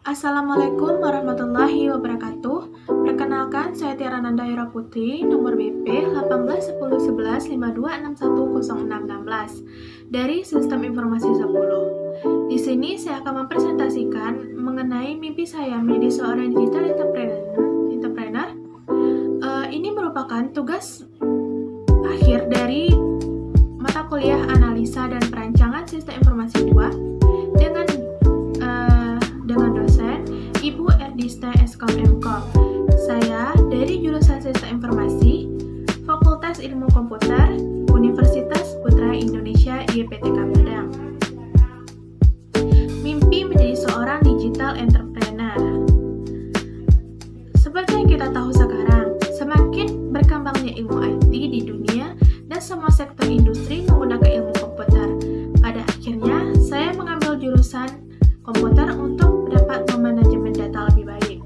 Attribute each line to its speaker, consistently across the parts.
Speaker 1: Assalamualaikum warahmatullahi wabarakatuh. Perkenalkan, saya Tiara Nanda Yura Putri, nomor BP 18101152610616 dari Sistem Informasi 10. Di sini saya akan mempresentasikan mengenai mimpi saya menjadi seorang digital entrepreneur. Ini merupakan tugas akhir dari mata kuliah Analisa dan Perancangan Sistem Informasi 2 dengan dosen Ibu Erdista Eskom Mkom. Saya dari jurusan Sistem Informasi, Fakultas Ilmu Komputer, Universitas Putra Indonesia YPTK Padang. Mimpi menjadi seorang digital entrepreneur. Seperti yang kita tahu sekarang, semakin berkembangnya ilmu IT di dunia dan semua sektor industri menggunakan ilmu komputer. Pada akhirnya, saya mengambil jurusan komputer untuk dapat memanajemen data lebih baik.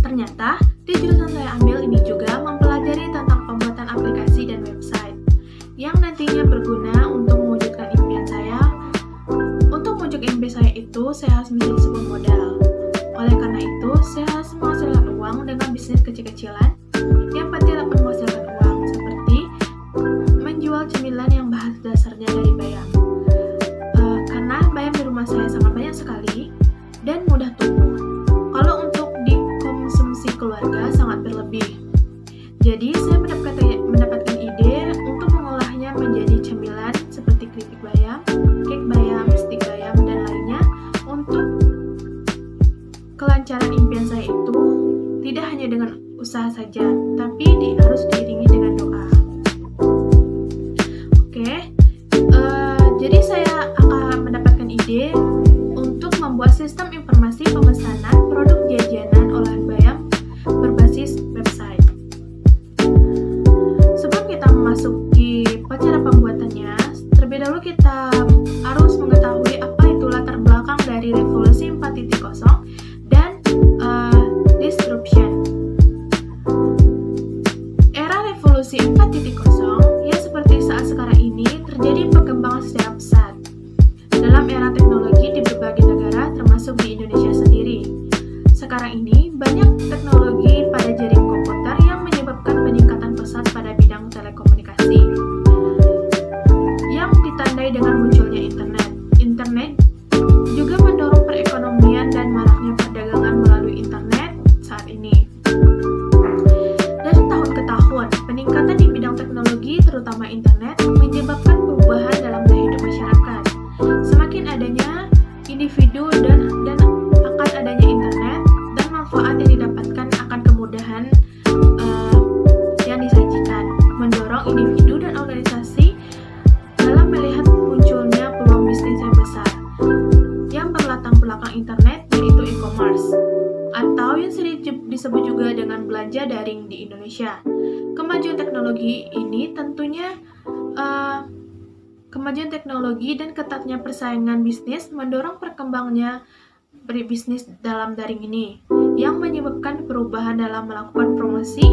Speaker 1: Ternyata, di jurusan saya ambil ini juga mempelajari tentang pembuatan aplikasi dan website yang nantinya berguna untuk mewujudkan impian saya. Untuk mewujudkan impian saya itu, saya harus menjadi sebuah modal. Oleh karena itu, saya harus menghasilkan uang dengan bisnis kecil-kecilan yang penting dapat menghasilkan uang, seperti menjual cemilan yang bahan dasarnya dari bayam. Karena bayam di rumah saya sangat banyak sekali dan mudah tumbuh. Kalau untuk dikonsumsi keluarga sangat berlebih. Jadi saya mendapatkan ide untuk mengolahnya menjadi cemilan seperti keripik bayam, kek bayam, stik bayam, dan lainnya. Untuk kelancaran impian saya itu tidak hanya dengan usaha saja, tapi harus diiringi dengan doa. Jadi saya akan mendapatkan ide untuk membuat sistem informasi pemesanan produk jajanan olahan bayam berbasis website. Sebelum kita memasuki cara pembuatannya, terlebih dahulu kita harus mengetahui apa itu latar belakang dari revolusi 4.0 dan disruption. Era revolusi 4.0 ya seperti saat sekarang ini terjadi perkembangan secara pesat dalam era teknologi di berbagai negara termasuk di Indonesia sendiri. Sekarang ini banyak teknologi pada jaring komputer yang menyebabkan peningkatan pesat pada bidang telekomunikasi yang ditandai dengan munculnya internet. Internet juga mendorong perekonomian dan maraknya perdagangan melalui internet saat ini. Dari tahun ke tahun, peningkatan di bidang teknologi terutama internet menyebabkan perubahan dalam gaya hidup masyarakat. Semakin adanya individu dan akan adanya internet dan manfaat yang didapatkan akan kemudahan yang disajikan, mendorong individu dan organisasi dalam melihat munculnya peluang bisnis yang besar yang berlatar belakang internet, yaitu e-commerce atau yang sering disebut juga dengan belanja daring di Indonesia. Kemajuan teknologi ini tentunya kemajuan teknologi dan ketatnya persaingan bisnis mendorong perkembangannya berbisnis dalam daring ini, yang menyebabkan perubahan dalam melakukan promosi.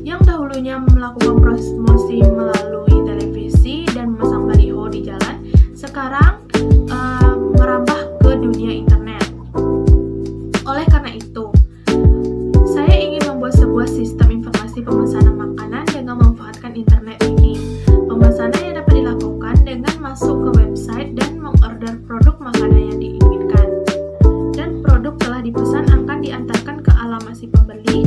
Speaker 1: Yang dahulunya melakukan promosi melalui televisi dan memasang baliho di jalan, sekarang merambah ke dunia internet. Oleh karena itu, saya ingin membuat sebuah sistem informasi pemesanan makanan dengan memanfaatkan internet ini. Pemesanan yang dapat dilakukan dengan masuk ke website dan mengorder produk makanan yang diinginkan. Dan produk telah dipesan akan diantarkan ke alamat si pembeli.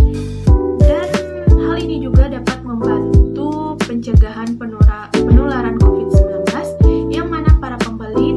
Speaker 1: Dan hal ini juga dapat membantu pencegahan penularan COVID-19 yang mana para pembeli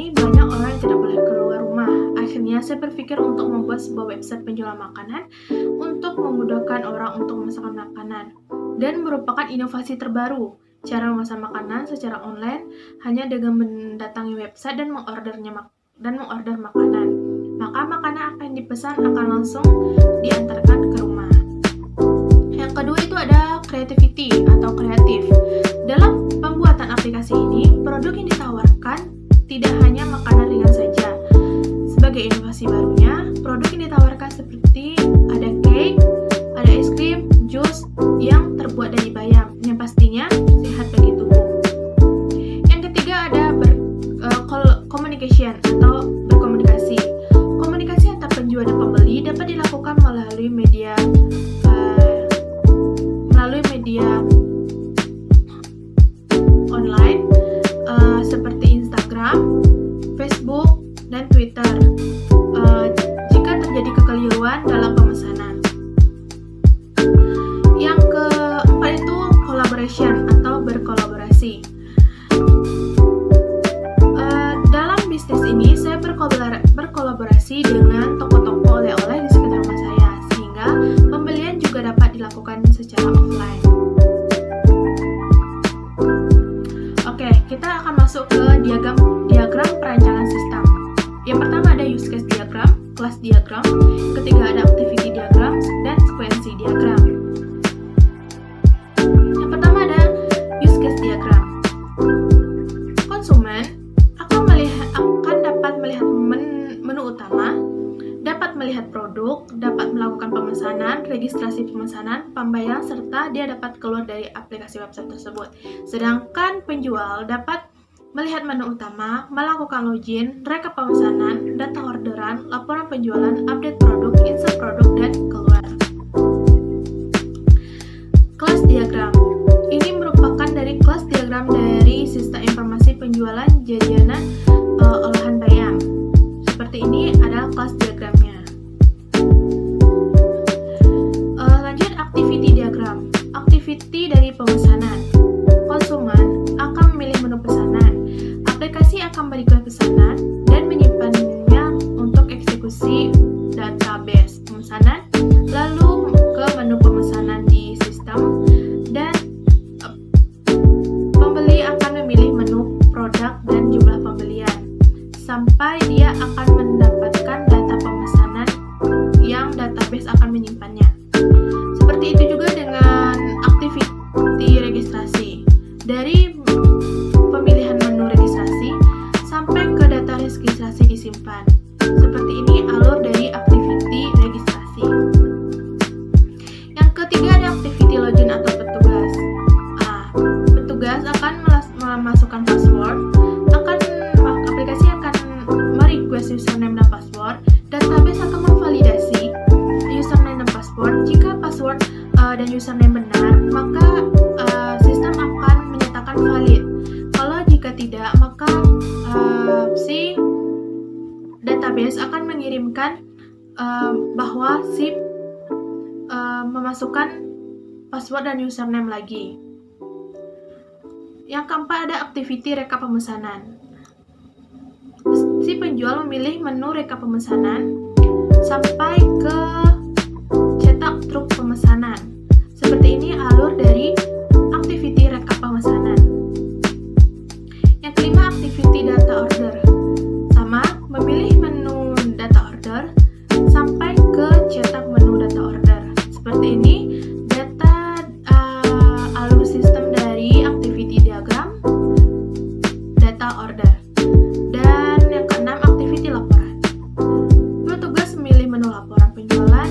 Speaker 1: ini banyak orang yang tidak boleh keluar rumah. Akhirnya saya berpikir untuk membuat sebuah website penjualan makanan untuk memudahkan orang untuk memesan makanan, dan merupakan inovasi terbaru. Cara memesan makanan secara online hanya dengan mendatangi website dan mengorder makanan. Maka makanan akan dipesan akan langsung diantarkan ke rumah. Yang kedua itu ada creativity atau kreatif. Dalam pembuatan aplikasi ini, produk yang ditawarkan tidak hanya makanan ringan saja. Sebagai inovasi barunya, produk yang ditawarkan seperti ada cake, ada es krim, jus yang terbuat dari bayam, yang pastinya sehat bagi tubuh. Yang ketiga ada communication atau berkomunikasi. Komunikasi antar penjual dan pembeli dapat dilakukan melalui media online seperti Instagram, Facebook, dan Twitter. Jika terjadi kekeliruan dalam pemesanan. Yang keempat itu collaboration atau berkolaborasi. Dalam bisnis ini saya berkolaborasi dengan toko-toko oleh-oleh di sekitar rumah saya, sehingga pembelian juga dapat dilakukan secara offline. Oke, kita akan masuk ke diagram perancangan sistem. Yang pertama ada use case diagram, class diagram, ketiga ada activity diagram, dan sequence diagram. Yang pertama ada use case diagram. Konsumen akan dapat melihat menu utama, dapat melihat produk, dapat melakukan pemesanan, registrasi pemesanan, pembayaran, serta dia dapat keluar dari aplikasi website tersebut. Sedangkan penjual dapat melihat menu utama, melakukan login, rekap pemesanan, data orderan, laporan penjualan, update produk, insert produk, dan keluar. Kelas diagram. Ini merupakan dari kelas diagram dari sistem informasi penjualan jajanan olahan bayam. Seperti ini adalah kelas diagramnya. Lanjut activity diagram. Activity dari pemesanan. Konsumen akan memilih menu pesanan. Aplikasi akan memberikan pesanan dan menyimpannya untuk eksekusi database pemesanan, lalu ke menu pemesanan di sistem, dan pembeli akan memilih menu produk dan jumlah pembelian sampai dia akan mendapatkan data pemesanan yang database akan menyimpannya. Seperti itu juga dengan activity registrasi. Dari pemilihan menu registrasi sampai ke data registrasi disimpan. Seperti ini alur dari activity registrasi. Yang ketiga ada activity login atau petugas. Petugas akan memasukkan password, aplikasi akan merequest username dan password, database akan memvalidasi username dan password. Jika password dan username benar, maka sistem akan menyatakan valid. Kalau jika tidak, maka si database akan mengirimkan bahwa si memasukkan password dan username lagi. Yang keempat ada activity rekap pemesanan. Si penjual memilih menu rekap pemesanan sampai ke cetak truk pemesanan. Seperti ini alur dari activity rekap pemesanan. Yang kelima activity data order. Sama, memilih menu data order sampai ke cetak menu data order. Seperti ini alur sistem dari activity diagram data order. Dan yang keenam activity laporan. Petugas memilih menu laporan penjualan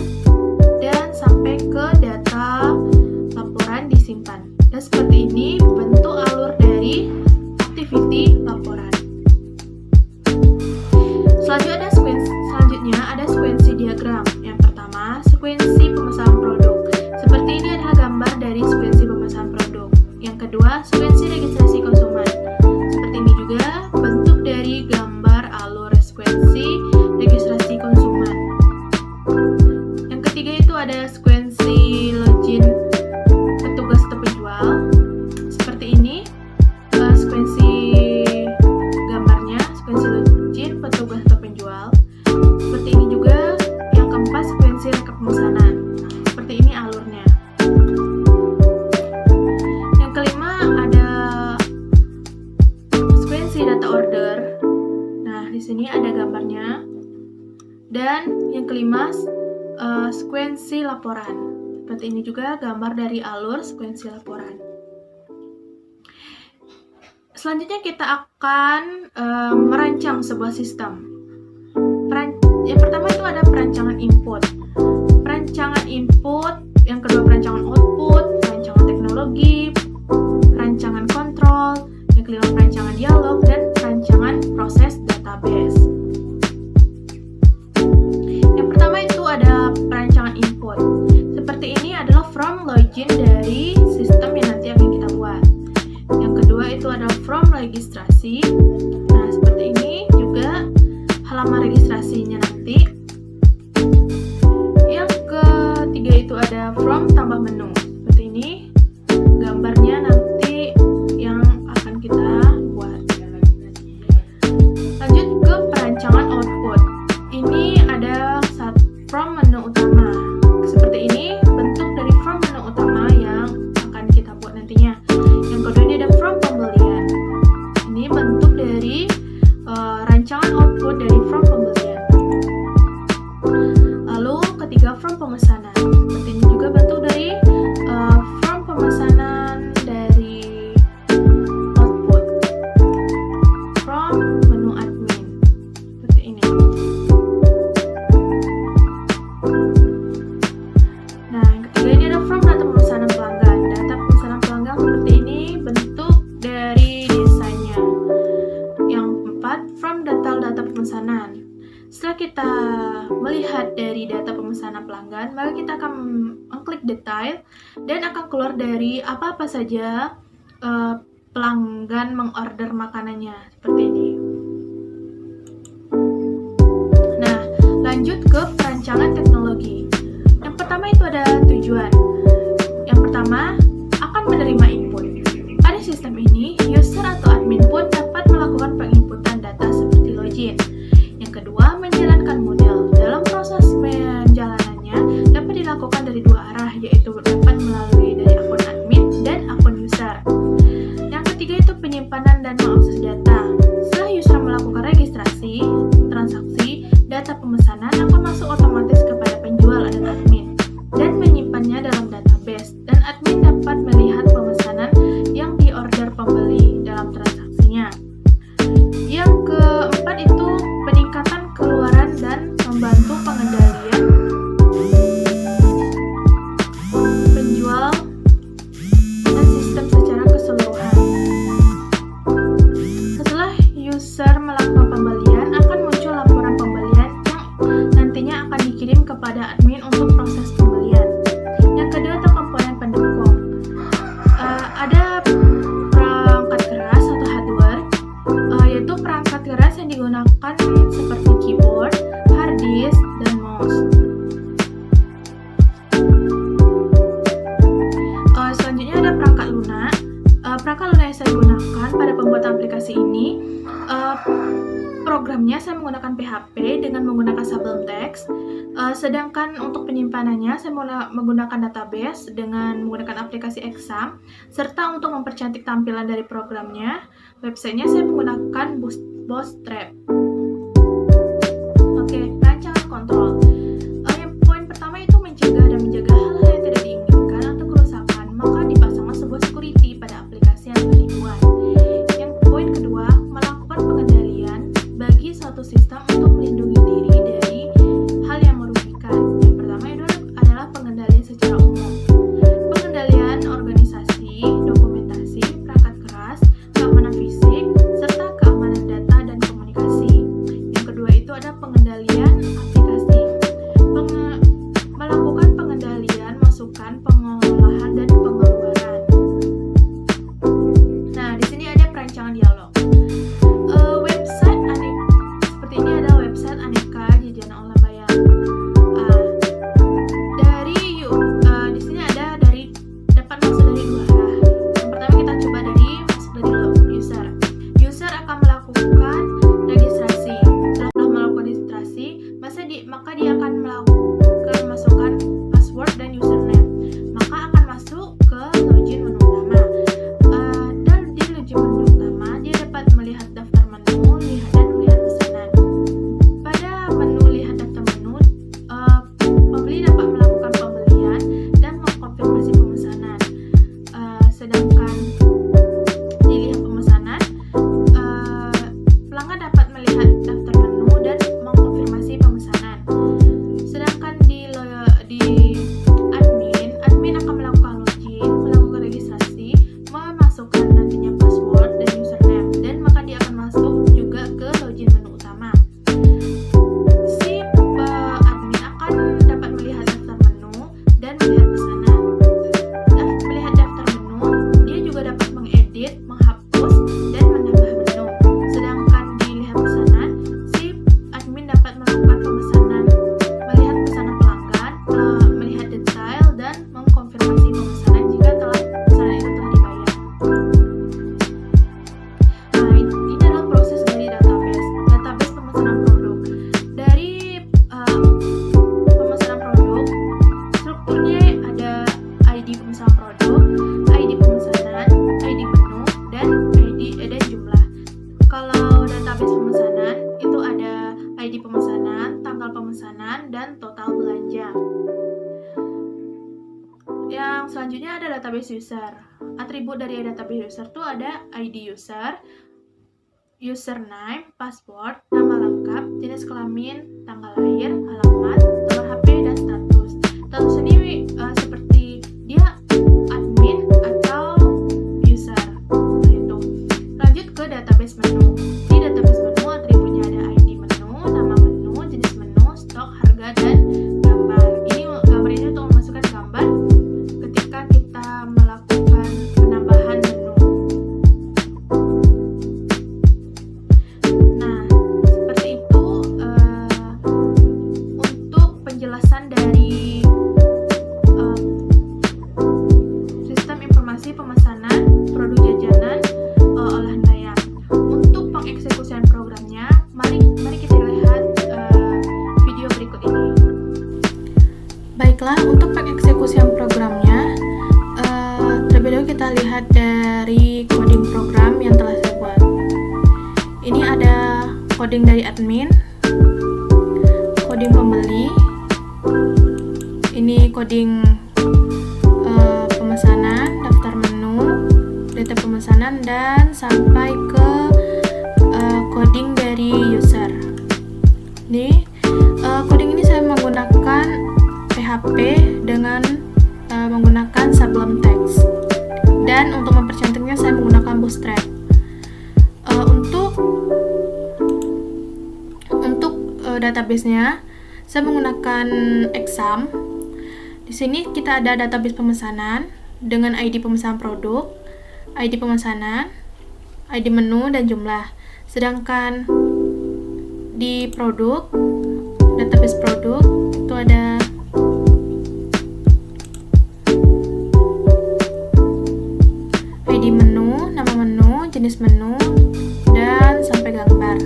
Speaker 1: sini ada gambarnya. Dan yang kelima, sekuensi laporan. Seperti ini juga gambar dari alur sekuensi laporan. Selanjutnya kita akan merancang sebuah sistem. Yang pertama itu ada perancangan input. Perancangan input, yang kedua perancangan output, perancangan teknologi, perancangan kontrol, yang kelima perancangan dialog, dan perancangan proses database. Yang pertama itu ada perancangan input. Seperti ini adalah from login dari sistem yang nanti akan kita buat. Yang kedua itu ada from registrasi. Nah, seperti ini juga halaman registrasinya nanti. Yang ketiga itu ada from tambah menu. Seperti ini gambarnya nanti yang akan kita buat. Lanjut ke perancangan output. Ini ada from menu utama. Seperti ini bentuk dari from menu utama yang akan kita buat nantinya. Yang kedua ini ada from pembelian. Ini bentuk dari rancangan output dari from pembelian. Lalu ketiga from pemesanan. Seperti ini juga bentuk dari from pemesanan dari output. From menu admin. Seperti ini. Nah, yang ketiga ini ada from data pemesanan pelanggan. Data pemesanan pelanggan seperti ini bentuk dari desainnya. Yang keempat, from data pemesanan. Setelah kita melihat dari data pemesanan pelanggan, maka kita akan mengklik detail dan akan keluar dari apa-apa saja pelanggan mengorder makanannya. Seperti ini. Nah, lanjut ke perancangan teknologi. Yang pertama itu ada tujuan. Yang pertama, akan menerima input. Pada sistem ini, user atau admin pun dapat melakukan penginputan data seperti login. Yang kedua, menjalankan model. Dalam proses penjalanannya dapat dilakukan dari dua arah, yaitu dapat melalui dari akun admin dan akun user. Yang ketiga itu penyimpanan dan mengakses data. Setelah user melakukan registrasi, transaksi, data pemesanan akan masuk otomatis kepada penjual dan admin dan menyimpannya dalam database, dan admin dapat melihat pemesanan yang diorder pembeli dalam transaksinya. Yang keempat itu peningkatan keluaran dan membantu pengendalian penjual dan sistem secara keseluruhan. Setelah user melakukan pembelian, akan muncul laporan pembelian yang nantinya akan dikirim kepada admin untuk proses pembelian. Yang kedua itu komponen pendukung. Ada perangkat keras atau hardware, yaitu perangkat keras yang digunakan seperti keyboard, hard disk, dan mouse. Selanjutnya ada perangkat lunak. Perangkat lunak yang saya gunakan pada pembuatan aplikasi ini, programnya saya menggunakan PHP dengan menggunakan Sublime Text. Sedangkan untuk penyimpanannya saya menggunakan database dengan menggunakan aplikasi Exam, serta untuk mempercantik tampilan dari programnya, websitenya saya menggunakan Bootstrap. Oke, rancangan kontrol. Yang poin pertama itu mencegah dan menjaga hal-hal yang tidak diinginkan atau kerusakan, maka dipasanglah sebuah security pada aplikasi yang akan dibuat. Yang poin kedua, melakukan pengendalian bagi suatu sistem untuk melindungi diri dari hal yang merugikan. Yang pertama itu adalah pengendalian secara umum. Pengendalian organisasi, dokumentasi, perangkat keras, keamanan fisik, serta keamanan data dan komunikasi. Yang kedua itu ada pengendalian aplikasi. Melakukan pengendalian masukan, pengolahan, dan pengeluaran. Nah, di sini ada perancangan dialog. Website seperti ini adalah Selanjutnya ada database user. Atribut dari database user tuh ada ID user, username, password, nama lengkap, jenis kelamin, tanggal lahir, alamat, nomor HP, dan status. Status ini seperti dia admin atau user. Itu. Lanjut ke database menu. Di database menu atributnya ada ID menu, nama menu, jenis menu, stok, harga, dan gambar. Gambar ini untuk memasukkan gambar ketika kita melakukan penambahan menu. Nah, seperti itu untuk penjelasan dari sistem informasi pemesanan produk jajanan olahan bayam. Untuk pengeksekusian programnya, mari kita lihat video berikut ini. Baiklah, untuk pengeksekusian programnya, terlebih dahulu kita lihat dari coding program yang telah saya buat. Ini ada coding dari admin, coding pembeli, ini coding pemesanan, daftar menu, data pemesanan, dan sampai ke coding dari user. Ini coding ini saya menggunakan PHP dengan menggunakan Sublime Text, dan untuk mempercantiknya saya menggunakan Bootstrap. Untuk database-nya saya menggunakan Exam. Di sini kita ada database pemesanan dengan ID pemesanan produk, ID pemesanan, ID menu, dan jumlah. Sedangkan di produk, database produk itu ada ID menu, nama menu, jenis menu, dan sampai gambar.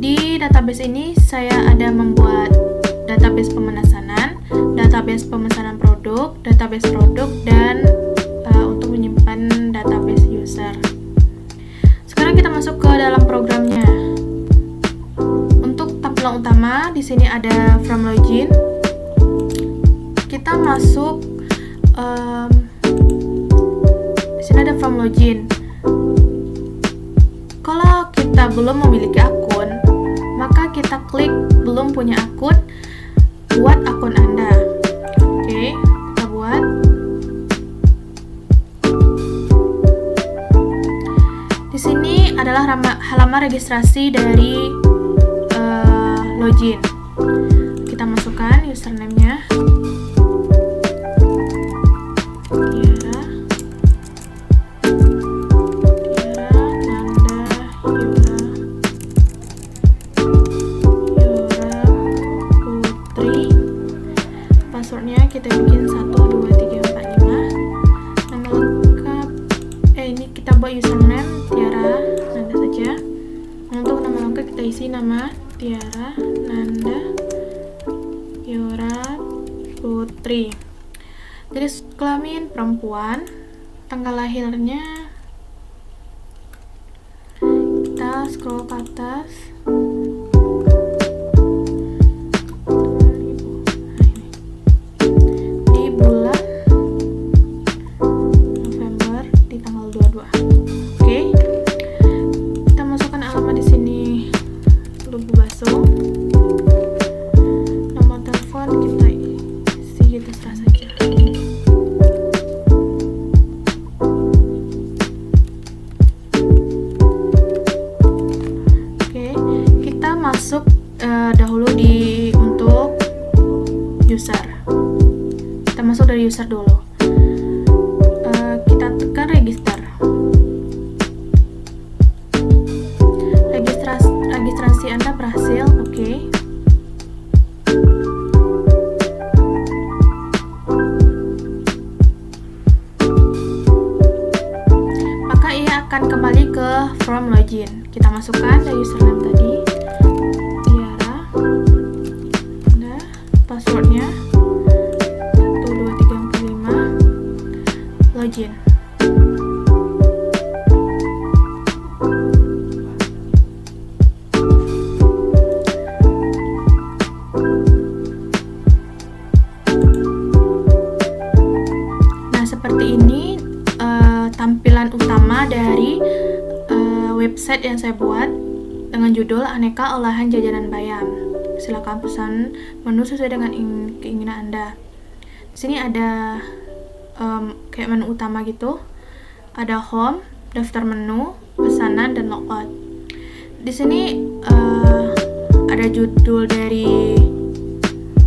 Speaker 1: Di database ini saya ada membuat database pemesanan, database pemesanan produk, database produk, dan untuk menyimpan database user. Sekarang kita masuk ke dalam programnya. Untuk tampilan utama di sini ada from login. Kita masuk di sini ada from login. Kalau kita belum memiliki akun, maka kita klik belum punya akun, buat akun Anda. Oke, kita buat. Di sini adalah halaman registrasi dari login. Kita masukkan username-nya. Passwordnya kita bikin 1, 2, 3, 4, 5. Nama lengkap ini kita buat username Tiara Nanda saja. Untuk nama lengkap kita isi nama Tiara Nanda Yura Putri. Jenis kelamin perempuan, tanggal lahirnya kita scroll ke atas. Masuk dahulu untuk user. Kita masuk dari user dulu. Kita tekan register. Registrasi Anda berhasil. Oke. Maka ia akan kembali ke from login. Kita masukkan dari username tadi. Passwordnya 1, 2, 3, 4, 5. Login. website yang saya buat dengan judul Aneka Olahan Jajanan Bayam. Silakan pesan menu sesuai dengan keinginan Anda. Di sini ada kayak menu utama gitu. Ada home, daftar menu, pesanan, dan logout. Di sini ada judul dari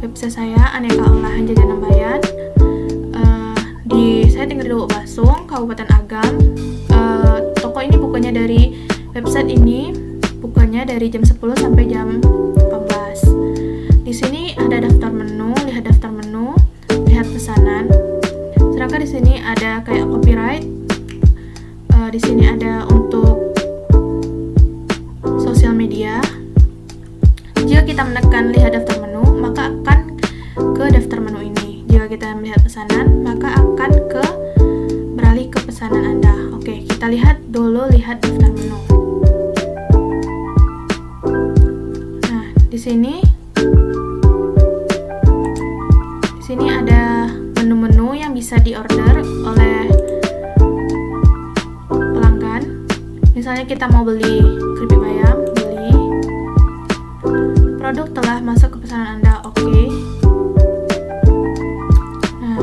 Speaker 1: website saya, Aneka Olahan Jajanan Bayam. Saya tinggal di Lubuk Basung, Kabupaten Agam. Toko ini bukanya dari website ini, bukanya dari jam 10 sampai jam 14. Di sini ada daftar menu, lihat daftar menu, lihat pesanan. Sedangkan di sini ada kayak copyright. Di sini ada untuk sosial media. Jika kita menekan lihat daftar menu, maka akan ke daftar menu ini. Jika kita melihat pesanan, maka akan beralih ke pesanan Anda. Oke, kita lihat dulu lihat daftar menu. Nah, di sini ada menu-menu yang bisa diorder oleh pelanggan. Misalnya kita mau beli keripik bayam, beli. Produk telah masuk ke pesanan Anda. Oke. Nah,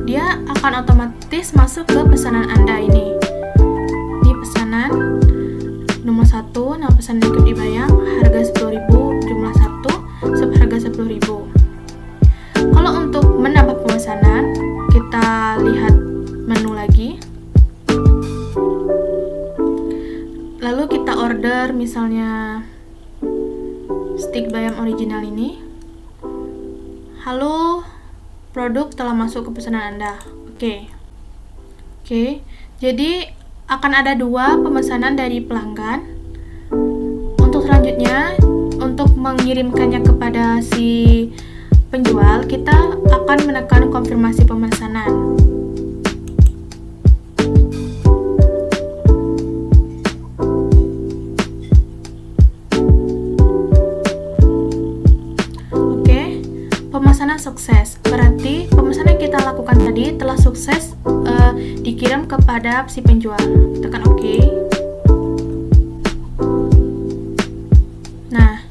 Speaker 1: dia akan otomatis masuk ke pesanan Anda ini. Ini pesanan nomor 1, nama pesanan keripik bayam, harga 10.000, jumlah 1, seharga 10.000. Kalau untuk menambah pemesanan, kita lihat menu lagi. Lalu kita order misalnya stik bayam original ini. Halo, produk telah masuk ke pesanan Anda. Oke. Jadi akan ada 2 pemesanan dari pelanggan. Untuk selanjutnya, untuk mengirimkannya kepada si penjual, kita akan menekan konfirmasi pemesanan. Pemesanan sukses, berarti pemesanan yang kita lakukan tadi telah sukses dikirim kepada si penjual. Tekan OK. Nah,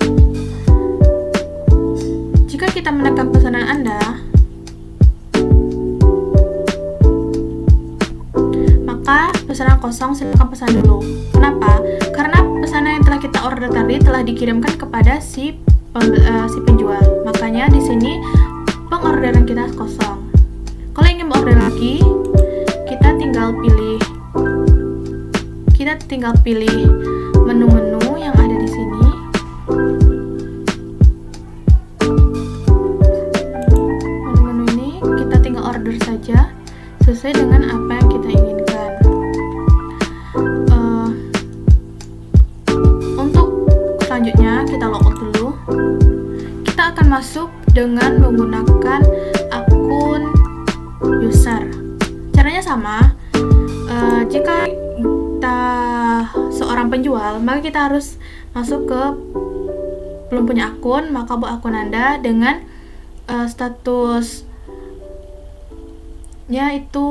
Speaker 1: jika kita menekan pesanan Anda, maka pesanan kosong silakan pesan dulu. Kenapa? Karena pesanan yang telah kita order tadi telah dikirimkan kepada si penjual. Makanya di sini pengorderan kita kosong. Kalau ingin order lagi, kita tinggal pilih menu-menu yang ada di sini. Menu-menu ini kita tinggal order saja sesuai dengan apa yang kita inginkan. Untuk selanjutnya kita logout dulu. Kita akan masuk dengan menggunakan akun user. Caranya sama. Jika kita seorang penjual, maka kita harus masuk ke belum punya akun, maka buat akun Anda dengan statusnya itu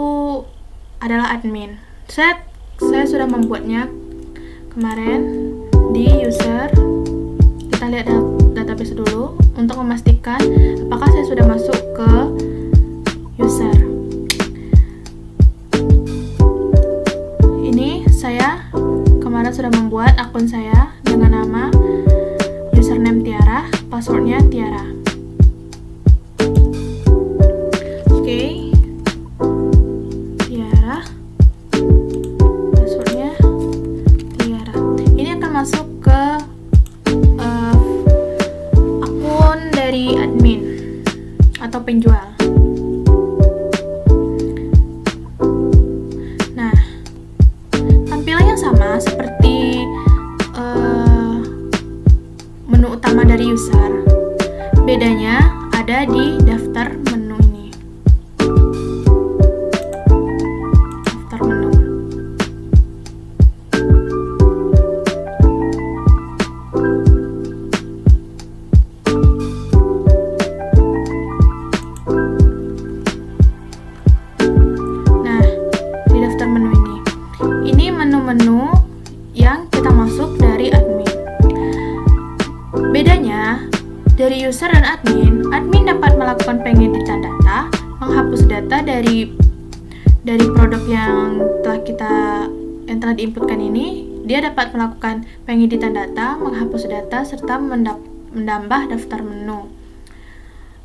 Speaker 1: adalah admin. Saya sudah membuatnya kemarin di user. Kita lihat database dulu untuk memastikan apakah saya sudah masuk ke user. Ini saya kemarin sudah membuat akun saya dengan nama username Tiara, passwordnya Tiara. Oke. Tiara, passwordnya Tiara. Ini akan masuk ke akun dari admin atau penjual. Nah, tampilannya sama seperti menu utama dari user. Bedanya ada di daftar menu ini. Daftar menu. Nah, di daftar menu ini menu-menu yang kita masuk Bedanya, dari user dan admin dapat melakukan pengeditan data, menghapus data dari produk yang telah diinputkan ini. Dia dapat melakukan pengeditan data, menghapus data, serta menambah daftar menu.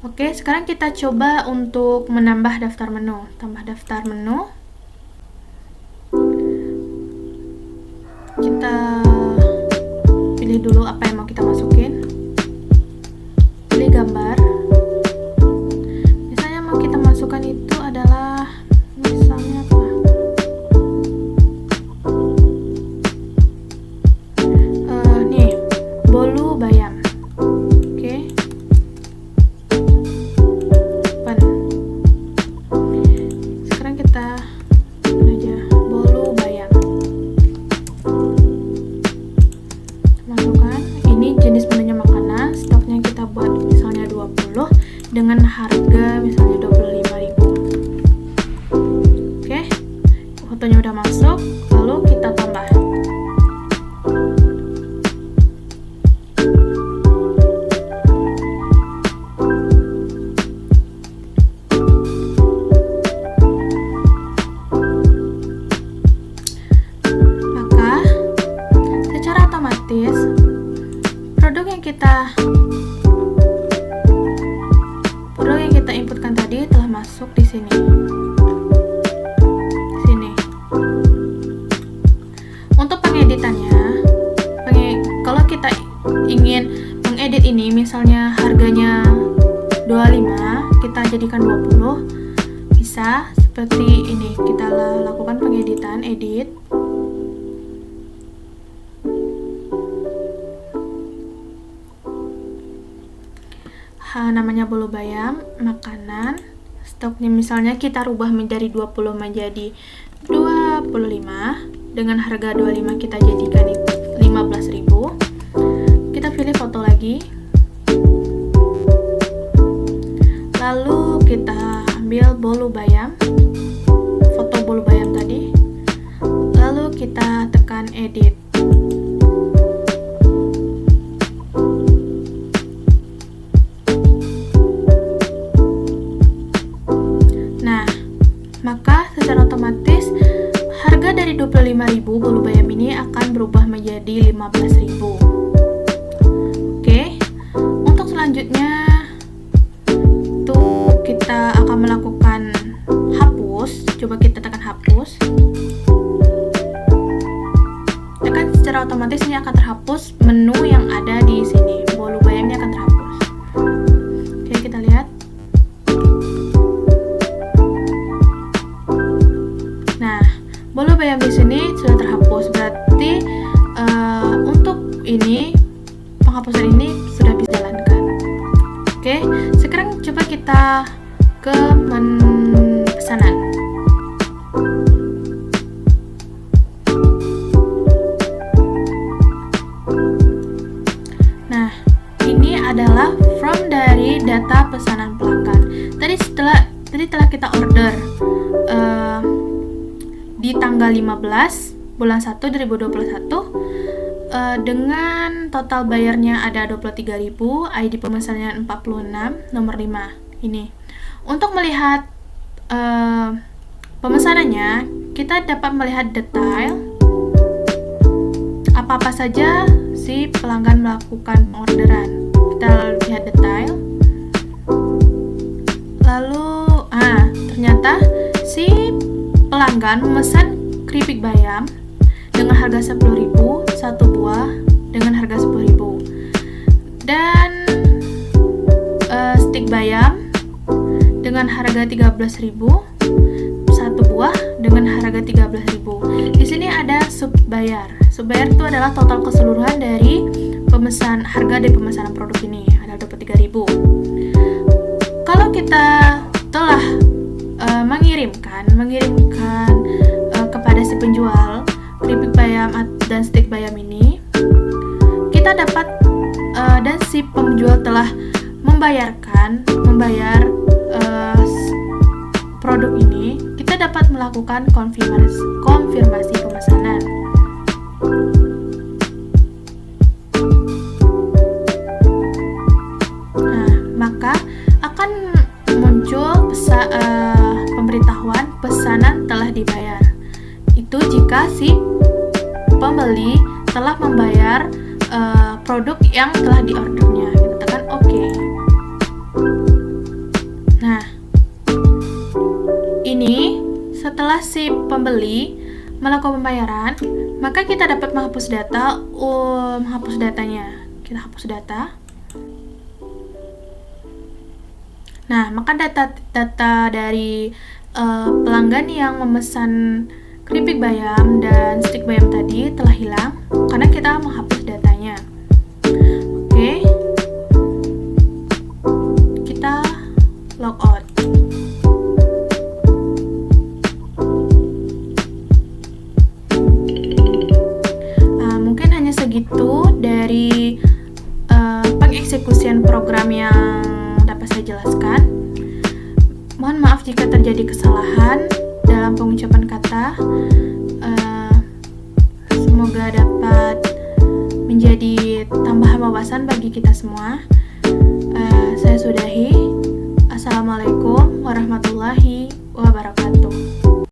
Speaker 1: Oke, sekarang kita coba untuk menambah daftar menu. Tambah daftar menu. Kita pilih dulu apa yang mau kita masukin. Pilih gambar. Misalnya mau kita masukkan itu adalah misalnya apa? Nih, bolu bayam. Oke. Open. Sekarang kita aja bolu bayam. Masukkan. Ini jenis menunya makanan. Stoknya kita buat misalnya 20 dengan harga misalnya 25.000. Oke. Fotonya udah masuk, lalu kita tambah. Maka secara otomatis produk yang kita inputkan tadi telah masuk di sini. Untuk pengeditannya, kalau kita ingin mengedit ini, misalnya harganya 25, kita jadikan 20, bisa seperti ini. Kita lakukan pengeditan, edit. Namanya bolu bayam, makanan. Stoknya misalnya kita rubah menjadi 20 menjadi 25. Dengan harga 25 kita jadikan 15.000. Kita pilih foto lagi. Lalu kita ambil bolu bayam. Foto bolu bayam tadi. Lalu kita tekan edit. Maka secara otomatis harga dari 25.000 bolu bayam ini akan berubah menjadi 15.000. Oke. Untuk selanjutnya itu kita akan melakukan hapus. Coba kita tekan hapus. Tekan secara otomatis ini akan terhapus menu yang ada di sini. Bolu bayamnya akan terhapus. Oke, kita lihat. Bolu bayam di sini sudah terhapus, berarti untuk ini penghapusan ini sudah bisa dijalankan. Oke, sekarang coba kita ke pesanan. Nah, ini adalah from dari data pesanan pelanggan. Tadi telah kita order di tanggal 15 bulan 1 2021 dengan total bayarnya ada 23.000, ID pemesanannya 46, nomor 5 ini. Untuk melihat pemesanannya, kita dapat melihat detail apa-apa saja si pelanggan melakukan orderan. Kita lihat detail. Lalu ternyata si pelanggan memesan keripik bayam dengan harga 10.000, satu buah dengan harga 10.000, dan stik bayam dengan harga 13.000, satu buah dengan harga 13.000. Di sini ada subbayar. Subbayar itu adalah total keseluruhan dari harga dari pemesanan produk ini, ada 23.000. Kalau kita telah mengirimkan kepada si penjual keripik bayam dan stik bayam ini, kita dapat dan si penjual telah membayar produk ini, kita dapat melakukan konfirmasi pemesanan. jika si pembeli telah membayar produk yang telah diordernya. Kita tekan OK. Nah, ini setelah si pembeli melakukan pembayaran, maka kita dapat menghapus datanya. Kita hapus data. Nah, maka data dari pelanggan yang memesan keripik bayam dan stik bayam tadi telah hilang karena kita menghapus datanya. Oke. Kita log out. Mungkin hanya segitu dari pengeksekusian program yang dapat saya jelaskan. Mohon maaf jika terjadi kesalahan dalam pengucapan kata. Semoga dapat menjadi tambahan wawasan bagi kita semua. Saya sudahi. Assalamualaikum warahmatullahi wabarakatuh.